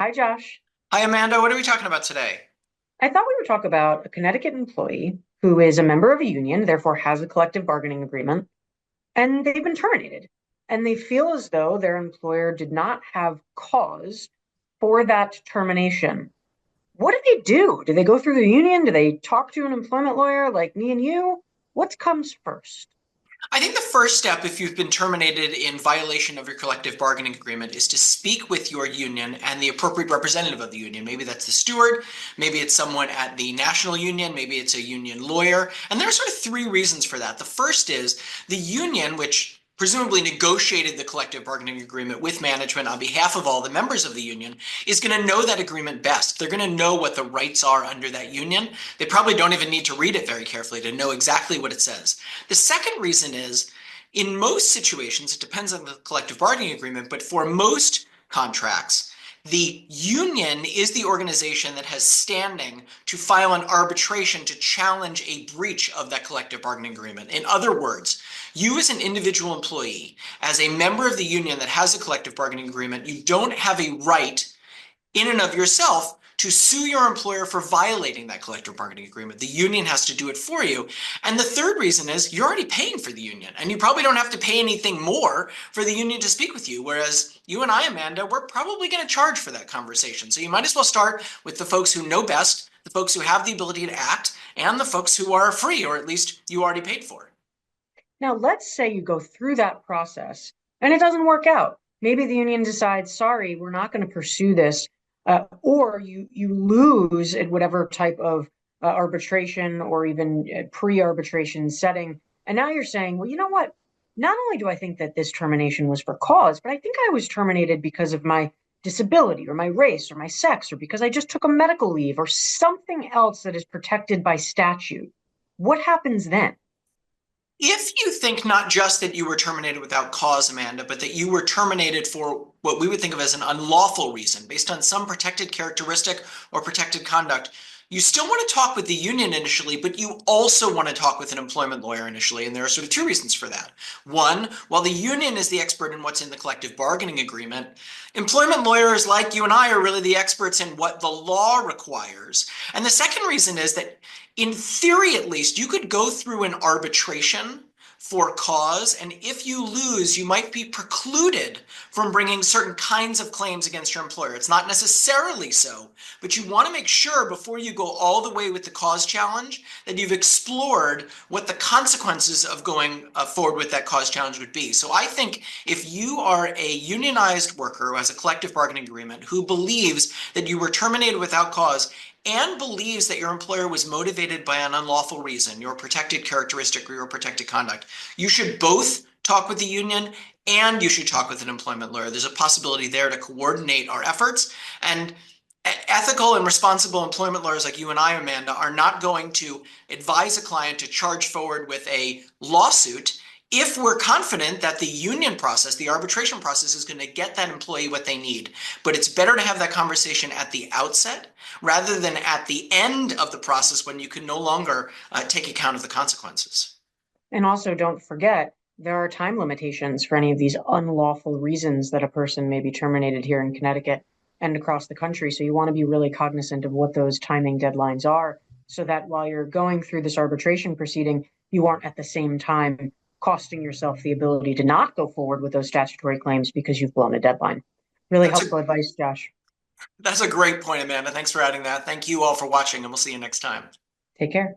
Hi, Josh. Hi, Amanda. What are we talking about today? I thought we would talk about a Connecticut employee who is a member of a union, therefore has a collective bargaining agreement, and they've been terminated. And they feel as though their employer did not have cause for that termination. What do they do? Do they go through the union? Do they talk to an employment lawyer like me and you? What comes first? I think the first step, if you've been terminated in violation of your collective bargaining agreement, is to speak with your union and the appropriate representative of the union. Maybe that's the steward, maybe it's someone at the national union, maybe it's a union lawyer. And there are sort of three reasons for that. The first is the union, which presumably negotiated the collective bargaining agreement with management on behalf of all the members of the union, is going to know that agreement best. They're going to know what the rights are under that union. They probably don't even need to read it very carefully to know exactly what it says. The second reason is, in most situations, it depends on the collective bargaining agreement, but for most contracts, the union is the organization that has standing to file an arbitration to challenge a breach of that collective bargaining agreement. In other words, you as an individual employee, as a member of the union that has a collective bargaining agreement, you don't have a right in and of yourself to sue your employer for violating that collective bargaining agreement. The union has to do it for you. And the third reason is you're already paying for the union, and you probably don't have to pay anything more for the union to speak with you. Whereas you and I, Amanda, we're probably going to charge for that conversation. So you might as well start with the folks who know best, the folks who have the ability to act, and the folks who are free, or at least you already paid for. Now, let's say you go through that process and it doesn't work out. Maybe the union decides, sorry, we're not going to pursue this, or you lose at whatever type of arbitration or even pre-arbitration setting. And now you're saying, well, you know what? Not only do I think that this termination was for cause, but I think I was terminated because of my disability or my race or my sex or because I just took a medical leave or something else that is protected by statute. What happens then? If you think not just that you were terminated without cause, Amanda, but that you were terminated for what we would think of as an unlawful reason, based on some protected characteristic or protected conduct, you still want to talk with the union initially, but you also want to talk with an employment lawyer initially. And there are sort of two reasons for that. One, while the union is the expert in what's in the collective bargaining agreement, employment lawyers like you and I are really the experts in what the law requires. And the second reason is that, in theory at least, you could go through an arbitration for cause, and if you lose, you might be precluded from bringing certain kinds of claims against your employer. It's not necessarily so, but you want to make sure before you go all the way with the cause challenge that you've explored what the consequences of going forward with that cause challenge would be. So I think if you are a unionized worker who has a collective bargaining agreement who believes that you were terminated without cause and believes that your employer was motivated by an unlawful reason, your protected characteristic or your protected conduct, you should both talk with the union and you should talk with an employment lawyer. There's a possibility there to coordinate our efforts. And ethical and responsible employment lawyers like you and I, Amanda, are not going to advise a client to charge forward with a lawsuit if we're confident that the union process, the arbitration process, is going to get that employee what they need. But it's better to have that conversation at the outset rather than at the end of the process when you can no longer take account of the consequences. And also, don't forget, there are time limitations for any of these unlawful reasons that a person may be terminated here in Connecticut and across the country. So you want to be really cognizant of what those timing deadlines are so that while you're going through this arbitration proceeding, you aren't at the same time costing yourself the ability to not go forward with those statutory claims because you've blown a deadline. Really That's a helpful advice, Josh. that's a great point, Amanda. Thanks for adding that. Thank you all for watching, and we'll see you next time. Take care.